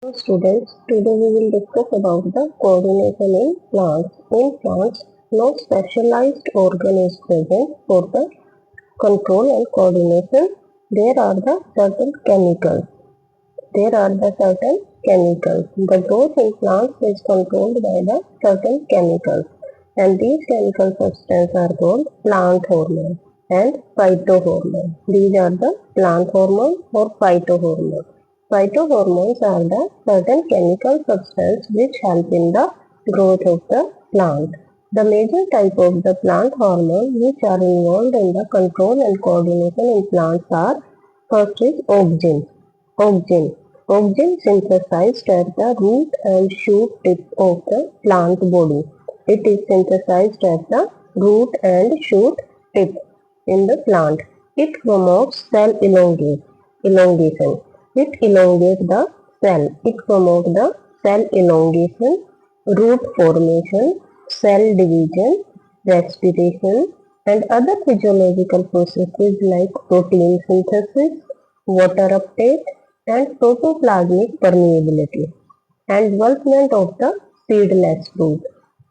Students, today we will discuss about the coordination in plants. In plants, no specialized organ is present for the control and coordination. There are the certain chemicals. The growth in plants is controlled by the certain chemicals, and these chemical substances are called plant hormones and phytohormones. These are the plant hormones or phytohormones. Phytohormones are the certain chemical substances which help in the growth of the plant. The major type of the plant hormones which are involved in the control and coordination in plants are: first is auxin. Auxin synthesized at the root and shoot tip of the plant body. It is synthesized at the root and shoot tip in the plant. It promotes cell elongation. It elongates the cell. It promotes the cell elongation, root formation, cell division, respiration, and other physiological processes like protein synthesis, water uptake, and protoplasmic permeability, and development of the seedless fruit.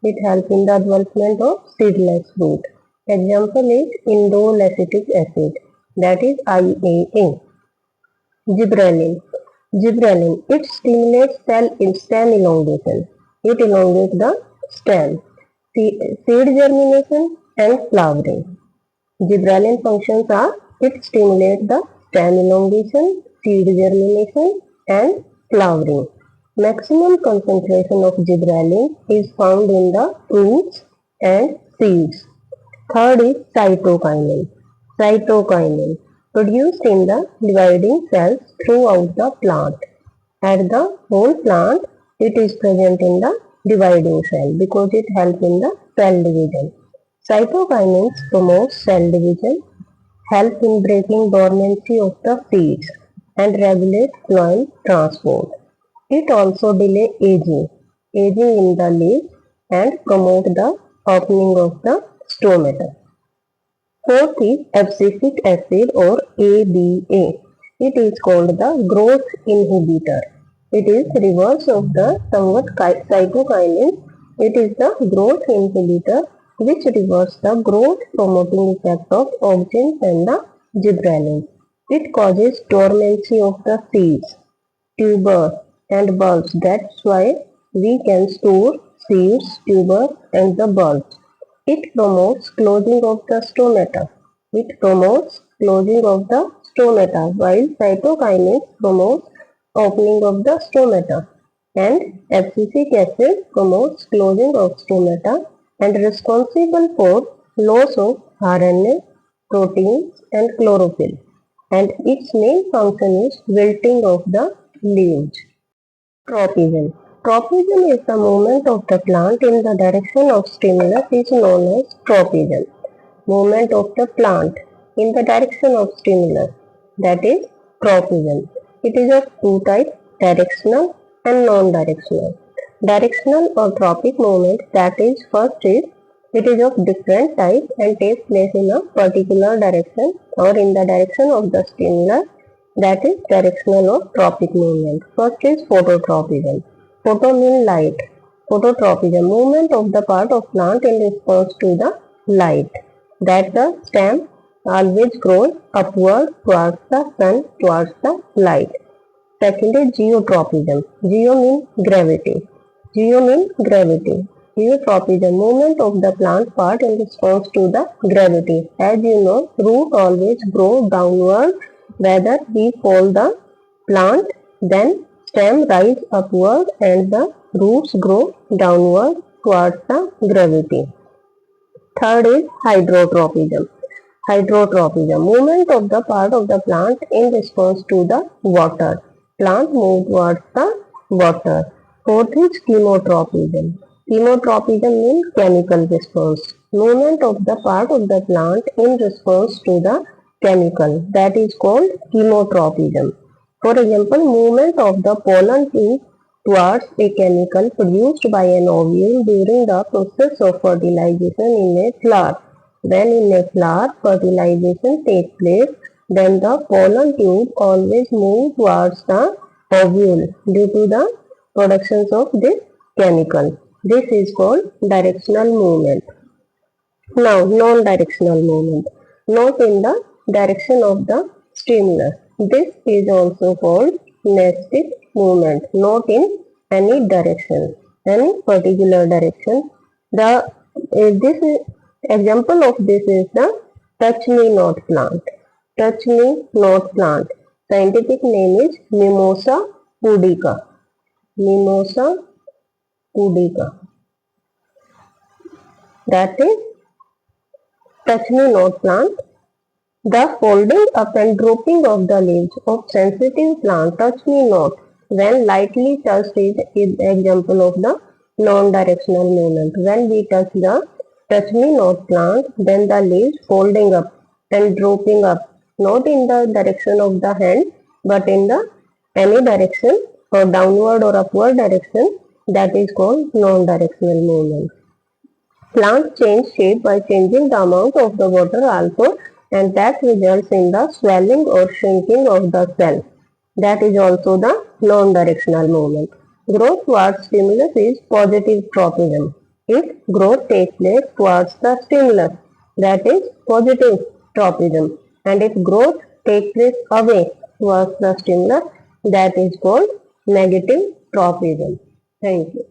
It helps in the development of seedless fruit. Example is indolacetic acid, that is IAA. Gibberellin. It stimulates stem elongation. It elongates the stem. Seed germination and flowering. Gibberellin functions are: it stimulates the stem elongation, seed germination, and flowering. Maximum concentration of gibberellin is found in the fruits and seeds. Third is cytokinin, produced in the dividing cells throughout the plant. At the whole plant, it is present in the dividing cell because it helps in the cell division. Cytokinins promote cell division, help in breaking dormancy of the seeds, and regulate phloem transport. It also delay aging in the leaves, and promote the opening of the stomata. Fourth is abscisic acid or ABA. It is called the growth inhibitor. It is reverse of the somewhat cytokinin. It is the growth inhibitor which reverses the growth promoting effect of auxins and the gibberellin. It causes dormancy of the seeds, tubers, and bulbs. That's why we can store seeds, tubers, and the bulbs. It promotes closing of the stomata. While cytokinin promotes opening of the stomata, and abscisic acid promotes closing of stomata and responsible for loss of RNA, proteins, and chlorophyll. And its main function is wilting of the leaves. Tropism. Tropism is the movement of the plant in the direction of stimulus is known as tropism. Movement of the plant in the direction of stimulus, that is tropism. It is of two types, directional and non-directional. Directional or tropic movement, that is first is it is of different type and takes place in a particular direction or in the direction of the stimulus, that is directional or tropic movement. First is phototropism. Photo means light. Phototropism, movement of the part of plant in response to the light, that the stem always grows upward towards the sun, towards the light. Second is geotropism. Geo means gravity. Geotropism, movement of the plant part in response to the gravity. As you know, root always grow downward. Whether we fall the plant, then stem rise upward and the roots grow downward towards the gravity. Third is hydrotropism. Movement of the part of the plant in response to the water. Plant move towards the water. Fourth is chemotropism. Chemotropism means chemical response. Movement of the part of the plant in response to the chemical, that is called chemotropism. For example, movement of the pollen tube towards a chemical produced by an ovule during the process of fertilization in a flower. When in a flower fertilization takes place, then the pollen tube always moves towards the ovule due to the productions of this chemical. This is called directional movement. Now, non-directional movement. Not in the direction of the stimulus. This is also called nested movement. Not in any direction, any particular direction. The this is, example of this is the touch me not plant. Touch me not plant. Scientific name is Mimosa pudica. Mimosa pudica. That is touch me not plant. The folding up and drooping of the leaves of sensitive plant touch me not when lightly touched is example of the non-directional movement. When we touch the touch me not plant, then the leaves folding up and drooping up, not in the direction of the hand, but in the any direction or downward or upward direction, that is called non-directional movement. Plants change shape by changing the amount of the water also, and that results in the swelling or shrinking of the cell. That is also the non-directional movement. Growth towards stimulus is positive tropism. If growth takes place towards the stimulus, that is positive tropism. And if growth takes place away towards the stimulus, that is called negative tropism. Thank you.